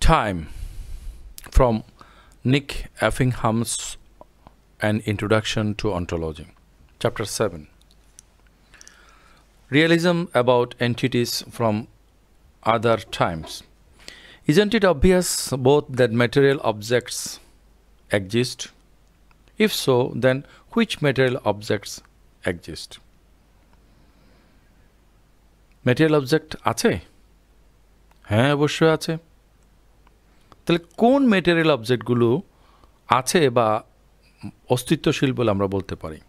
Time from Nick Effingham's An Introduction to Ontology. Chapter 7. Realism about entities from other times. Isn't it obvious both that material objects exist? If so, then which material objects exist? Material object আছে? হ্যাঁ, অবশ্যই আছে। তাহলে কোন material অবজেক্টগুলো আছে বা অস্তিত্বশীল বলে আমরা বলতে পারি?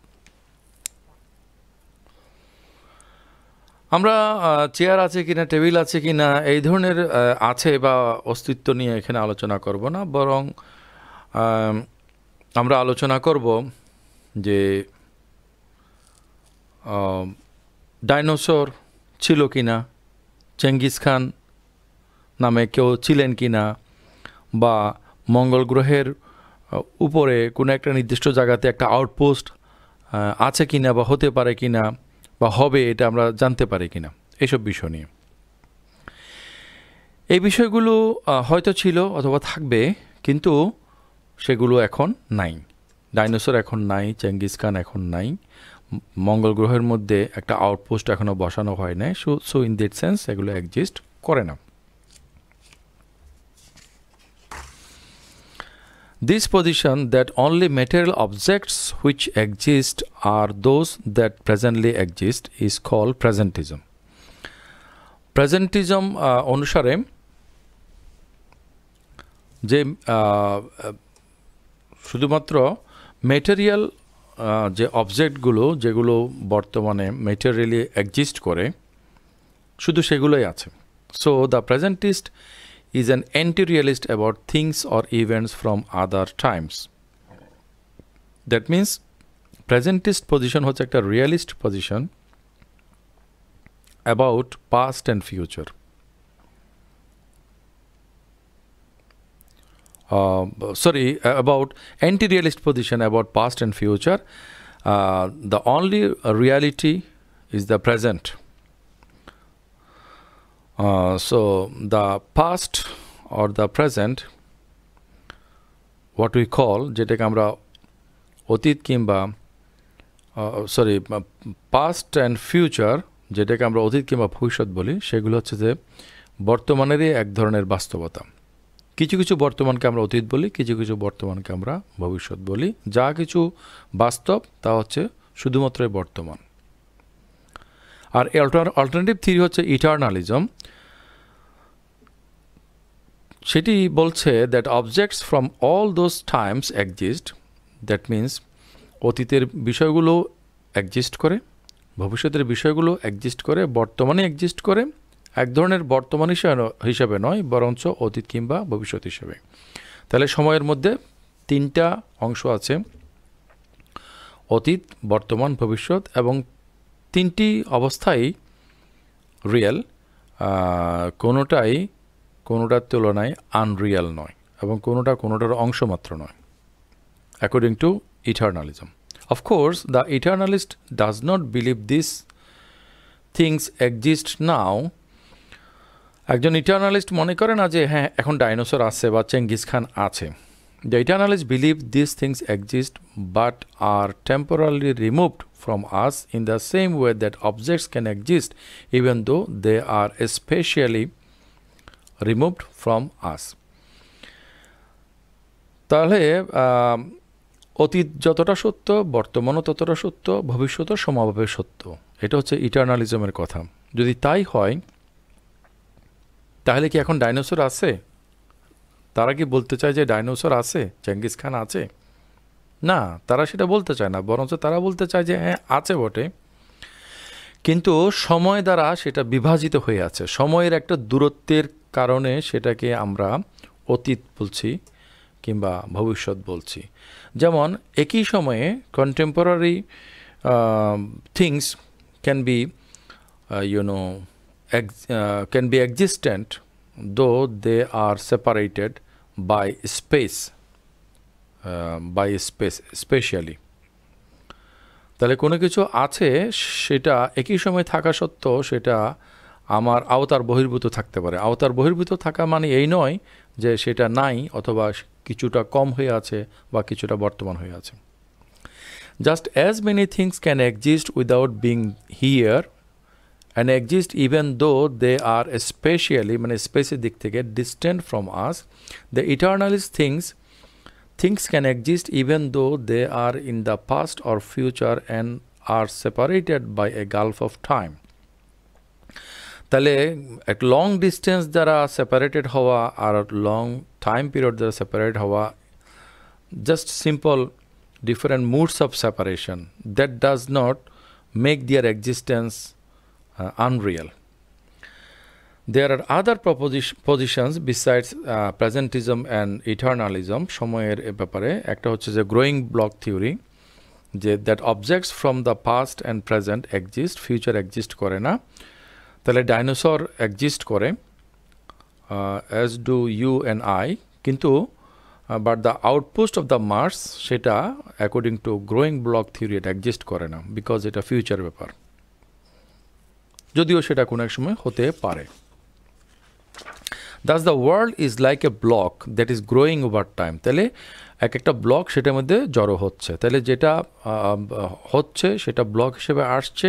আমরা চেয়ার আছে কিনা, টেবিল আছে কিনা এই ধরনের আছে বা অস্তিত্ব নিয়ে এখানে আলোচনা করব না, বরং আমরা আলোচনা করব যে ডাইনোসর ছিল কিনা, চেঙ্গিস খান নামে কেউ ছিলেন কিনা, বা মঙ্গল গ্রহের উপরে কোনো একটা নির্দিষ্ট জায়গাতে একটা আউটপোস্ট আছে কিনা বা হতে পারে কিনা বা হবে, এটা আমরা জানতে পারি কিনা, এসব বিষয় নিয়ে। এই বিষয়গুলো হয়তো ছিল অথবা থাকবে, কিন্তু সেগুলো এখন নাই। ডাইনোসর এখন নাই, চেঙ্গিস খান এখন নাই, মঙ্গল গ্রহের মধ্যে একটা আউটপোস্ট এখনও বসানো হয় নাই। সো ইন দ্যাট সেন্স এগুলো এক্সিস্ট করে না। This position that only material objects which exist are those that presently exist is called presentism. Presentism অনুসারে যে শুধুমাত্র ম্যাটেরিয়াল যে অবজেক্টগুলো যেগুলো বর্তমানে ম্যাটেরিয়ালি এক্সিস্ট করে শুধু সেগুলোই আছে। So the presentist is an anti-realist about things or events from other times. That means presentist position হচ্ছে একটা realist position about past and future. About anti-realist position about past and future. The only reality is the present. So the past or the present, what we call, যেটাকে আমরা অতীত কিংবা past and future, যেটাকে আমরা অতীত কিংবা ভবিষ্যৎ বলি, সেগুলো হচ্ছে যে বর্তমানেরই এক ধরনের বাস্তবতা। কিছু কিছু বর্তমানকে আমরা অতীত বলি, কিছু কিছু বর্তমানকে আমরা ভবিষ্যৎ বলি। যা কিছু বাস্তব তা হচ্ছে শুধুমাত্র বর্তমান। আর অল্টারনেটিভ থিওরি হচ্ছে ইটারনালিজম। সেটি বলছে that objects from all those Times exist. That means অতীতের বিষয়গুলো এক্সিস্ট করে, ভবিষ্যতের বিষয়গুলো এক্সিস্ট করে, বর্তমানে এক্সিস্ট করে, এক ধরনের বর্তমান হিসাবে নয়, বরঞ্চ অতীত কিংবা ভবিষ্যৎ হিসেবে। তাহলে সময়ের মধ্যে তিনটা অংশ আছে: অতীত, বর্তমান, ভবিষ্যৎ, এবং তিনটি অবস্থাই রিয়েল। কোনোটার তুলনায় আনরিয়েল নয়, এবং কোনোটার অংশ মাত্র নয়, according to eternalism. Of course the eternalist does not believe this things exist now. একজন ইটারনালিস্ট মনে করে না যে হ্যাঁ এখন ডাইনোসর আছে বা চেঙ্গিস খান আছে। The eternalist believe this things exist but are temporally removed from us in the same way that objects can exist even though they are spatially removed from us. তাহলে অতীত যতটা সত্য, বর্তমানও ততটা সত্য, ভবিষ্যৎও সমানভাবে সত্য। এটা হচ্ছে ইটারনালিজমের কথা। যদি তাই হয়, তাহলে কি এখন ডাইনোসর আছে? তারা কি বলতে চায় যে ডাইনোসর আছে, চেঙ্গিস খান আছে? না, তারা সেটা বলতে চায় না, বরঞ্চ তারা বলতে চায় যে হ্যাঁ আছে বটে, কিন্তু সময় দ্বারা সেটা বিভাজিত হয়ে আছে। সময়ের একটা দূরত্বের কারণে সেটাকে আমরা অতীত বলছি কিংবা ভবিষ্যৎ বলছি। যেমন একই সময়ে contemporary things can be can be existent দো দে আর সেপারেটেড বাই স্পেস, স্পেশালি। তাহলে কোনো কিছু আছে, সেটা একই সময় থাকা সত্ত্বেও সেটা আমার আওতার বহির্ভূত থাকতে পারে। আওতার বহির্ভূত থাকা মানে এই নয় যে সেটা নাই অথবা কিছুটা কম হয়ে আছে বা কিছুটা বর্তমান হয়ে আছে। Just as many things can exist without being here and exist even though they are spatially মানে স্পেসের দিক থেকে distant from us, the eternalist things can exist even though they are in the past or future and are separated by a gulf of time. তাহলে এক long distance দ্বারা separated হওয়া আর long time period দ্বারা separate হওয়া, just simple different modes of separation, that does not make their existence unreal. There are other positions besides presentism and eternalism সময়ের ব্যাপারে। একটা হচ্ছে যে growing block theory, যে that objects from the past and present exist, future exist করে না। তাহলে dinosaur exist করে, as do you and I, কিন্তু but the outpost of the Mars সেটা according to growing block theory এটা exist করে না, বিকজ এটা ফিউচার ব্যাপার, যদিও সেটা কোনো এক সময় হতে পারে। Thus the world is like a block that is growing over time. তাহলে এক একটা ব্লক সেটার মধ্যে জড়ো হচ্ছে, তাহলে যেটা হচ্ছে সেটা ব্লক হিসেবে আসছে,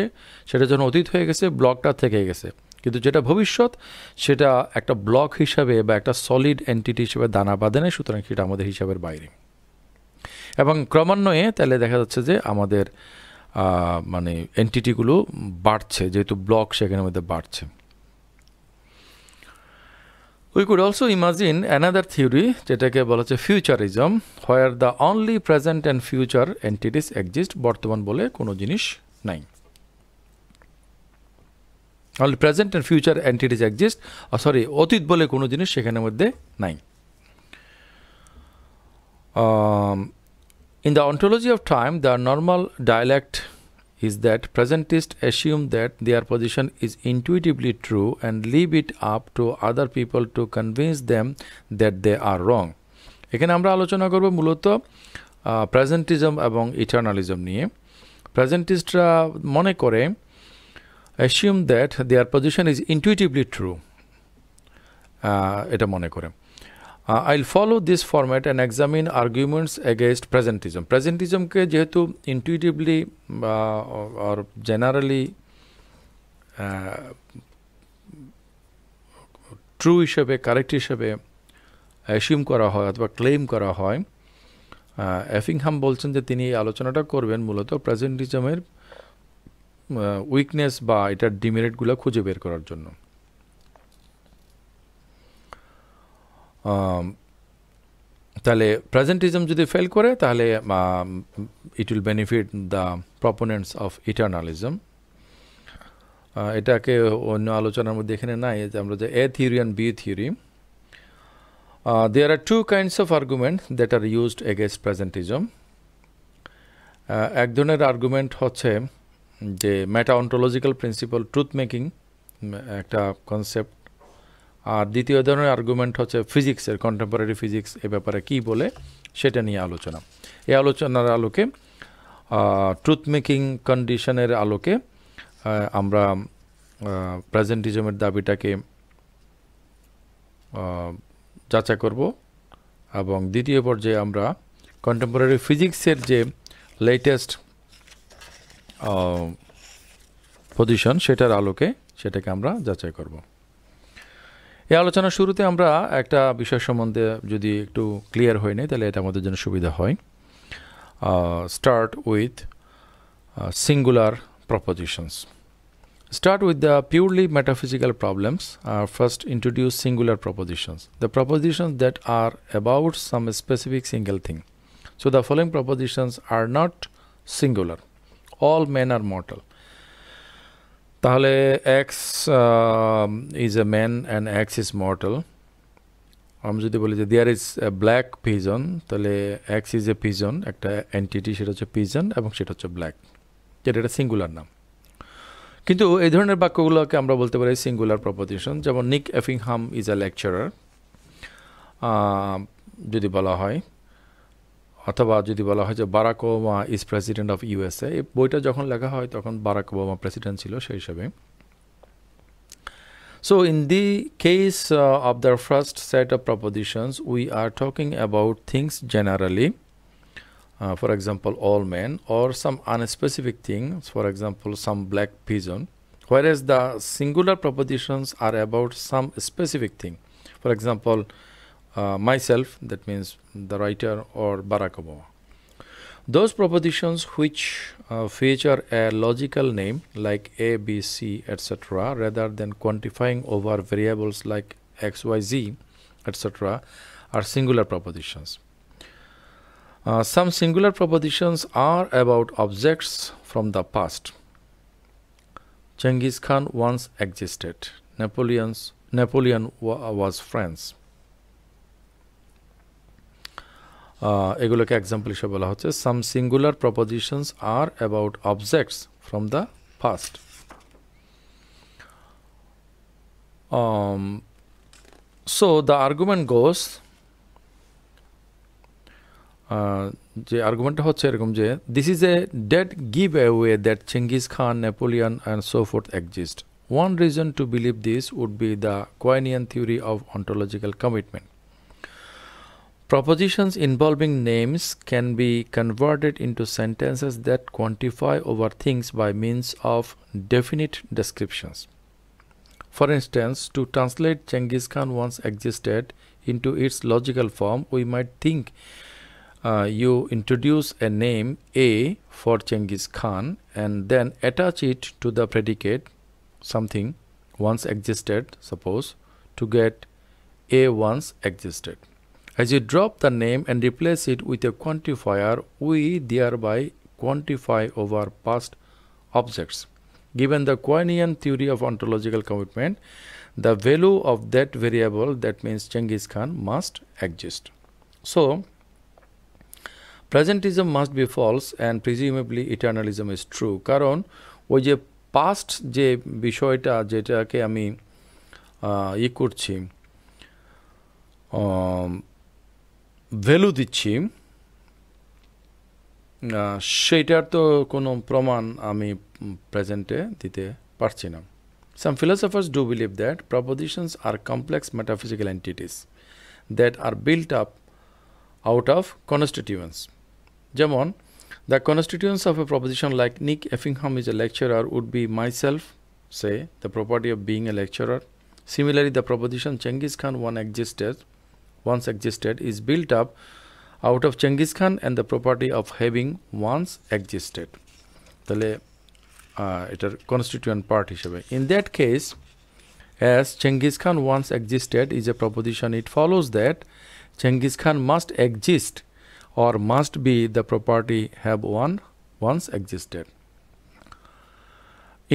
সেটা যখন অতীত হয়ে গেছে ব্লকটা থেকে গেছে, কিন্তু যেটা ভবিষ্যৎ সেটা একটা ব্লক হিসাবে বা একটা সলিড এন্টিটি হিসেবে দানা বাঁধে না, সুতরাং সেটা আমাদের হিসাবের বাইরে। এবং ক্রমান্বয়ে তাহলে দেখা যাচ্ছে যে আমাদের মানে এন্টিটিগুলো বাড়ছে, যেহেতু ব্লক সেখানের মধ্যে বাড়ছে। We could also imagine another theory যেটাকে বলা হচ্ছে futurism, where the only present and future entities exist. বর্তমান বলে কোনো জিনিস নাই, only present and future entities exist. অতীত বলে কোনো জিনিস সেখানের মধ্যে নাই। In the ontology of time, the normal dialect is that presentists assume that their position is intuitively true and leave it up to other people to convince them that they are wrong. এখানে আমরা আলোচনা করব মূলত প্রেজেন্টিজম এবং ইটারনালিজম নিয়ে। প্রেজেন্টিস্টরা মনে করে assume that their position is intuitively true, এটা মনে করে। I'll follow this format and examine arguments against presentism. Presentismকে যেহেতু intuitively or generally ট্রু হিসেবে, কারেক্ট হিসেবে অ্যাসিউম করা হয় অথবা ক্লেম করা হয়, এফিংহাম বলছেন যে তিনি এই আলোচনাটা করবেন মূলত প্রেজেন্টিজমের উইকনেস বা এটার ডিমেরিটগুলো খুঁজে বের করার জন্য। তাহলে প্রেজেন্টিজম যদি ফেল করে তাহলে it will benefit the proponents of eternalism. এটাকে অন্য আলোচনার মধ্যে এখানে নাই, যে আমরা যে A theory and B theory. There are two kinds of argument that are used against presentism. এক ধরনের আর্গুমেন্ট হচ্ছে যে meta ontological principal, truth making একটা কনসেপ্ট। আর দ্বিতীয় ধরনের আর্গুমেন্ট হচ্ছে ফিজিক্সের, কন্টেম্পোরারি ফিজিক্স এ ব্যাপারে কী বলে সেটা নিয়ে আলোচনা। এই আলোচনার আলোকে, ট্রুথ মেকিং কন্ডিশনের আলোকে আমরা প্রেজেন্টিজমের দাবিটাকে যাচাই করব, এবং দ্বিতীয় পর্যায়ে আমরা কন্টেম্পোরারি ফিজিক্সের যে লেটেস্ট পজিশন সেটার আলোকে সেটাকে আমরা যাচাই করব। এই আলোচনার শুরুতে আমরা একটা বিষয় সম্বন্ধে যদি একটু ক্লিয়ার হয়ে নেই তাহলে এটা আমাদের জন্য সুবিধা হয়। Start with singular প্রপোজিশনস। Start with the purely metaphysical problems. First, introduce singular propositions, the propositions that are about some specific single thing. So the following propositions are not singular. All men are mortal. তাহলে X is a man and X is mortal. আমি যদি বলি যে there is a black pigeon, তাহলে X is a pigeon, একটা entity, সেটা হচ্ছে pigeon এবং সেটা হচ্ছে black, যেটা একটা সিঙ্গুলার নাম। কিন্তু এই ধরনের বাক্যগুলোকে আমরা বলতে পারি সিঙ্গুলার প্রপোজিশন। যেমন নিক এফিংহাম ইজ আ লেকচারার যদি বলা হয়, অথবা যদি বলা হয় যে Barack Obama is president of USA. এই বইটা যখন লেখা হয় তখন বারাক ওবামা প্রেসিডেন্ট ছিল সেই হিসাবে। So in the case of the first set of propositions, we are talking about things generally, for example, all men, or some unspecific things, for example, some black pigeon, whereas the singular propositions are about some specific thing, for example, myself, that means the writer, or Barack Obama. Those propositions which feature a logical name like A, B, C, etc., rather than quantifying over variables like X, Y, Z, etc., are singular propositions. Some singular propositions are about objects from the past. Genghis Khan once existed. Napoleon was France. এগুলোকে example হিসেবে বলা হচ্ছে some singular propositions are about objects from the past. So the argument goes, যে আর্গুমেন্টটা হচ্ছে এরকম যে this is a dead giveaway that Genghis Khan, Napoleon and so forth exist. One reason to believe this would be the Quinian theory of ontological commitment. Propositions involving names can be converted into sentences that quantify over things by means of definite descriptions. For instance, to translate Genghis Khan once existed into its logical form, we might think you introduce a name A for Genghis Khan and then attach it to the predicate something once existed, suppose, to get A once existed. As you drop the name and replace it with a quantifier, we thereby quantify over past objects. Given the Quinian theory of ontological commitment, the value of that variable, that means Genghis Khan, must exist. So, presentism must be false and presumably eternalism is true. কারণ ওই যে past যে বিষয়টা যেটাকে আমি করছি value দিচ্ছি সেটার তো কোনো প্রমাণ আমি প্রেজেন্টে দিতে পারছি না. Some philosophers do believe that propositions are complex metaphysical entities that are built up out of constituents. যেমন the constituents of a proposition like Nick Effingham is a lecturer would be myself, say, the property of being a lecturer. Similarly, the proposition Genghis Khan once existed is built up out of Genghis Khan and the property of having once existed. তাহলে এটার constituent part হিসেবে. In that case, as Genghis Khan once existed is a proposition, it follows that Genghis Khan must exist or must be the property have once existed.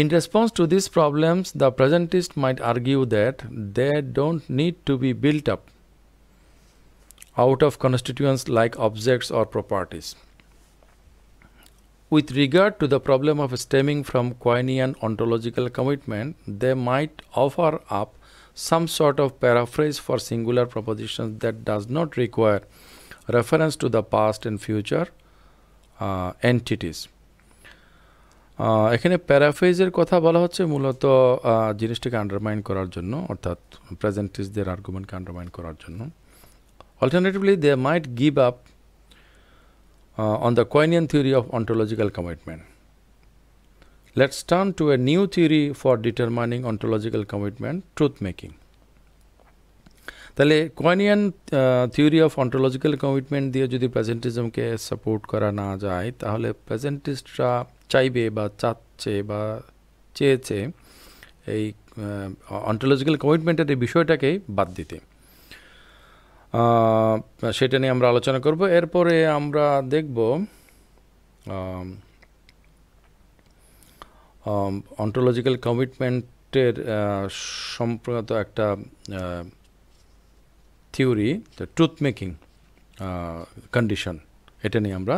In response to these problems, the presentist might argue that they don't need to be built up out of constituents like objects or properties. With regard to the problem of stemming from Quinian ontological commitment, they might offer up some sort of paraphrase for singular propositions that does not require reference to the past and future entities. এখানে প্যারাফ্রেজের কথা বলা হচ্ছে মূলত জিনিসটাকে undermine করার জন্য, অর্থাৎ প্রেজেন্টিস্টদের আর্গুমেন্টকে undermine করার জন্য. Alternatively, they might give up on the Quinian theory of ontological commitment. Let's turn to a new theory for determining ontological commitment, truth making. তাহলে Quinian theory of ontological commitment দিয়ে যদি প্রেজেন্টিজমকে support করা না যায়, তাহলে প্রেজেন্টিস্টরা চাইবে বা চাচ্ছে বা চেয়েছে এই অন্টোলজিক্যাল কমিটমেন্টের এই বিষয়টাকেই বাদ দিতে. সেটা নিয়ে আমরা আলোচনা করব. এরপরে আমরা দেখব অন্টোলজিক্যাল কমিটমেন্টের সম্পর্কিত একটা থিওরি, ট্রুথ মেকিং কন্ডিশন, এটা নিয়ে আমরা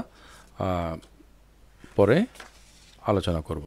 পরে আলোচনা করব.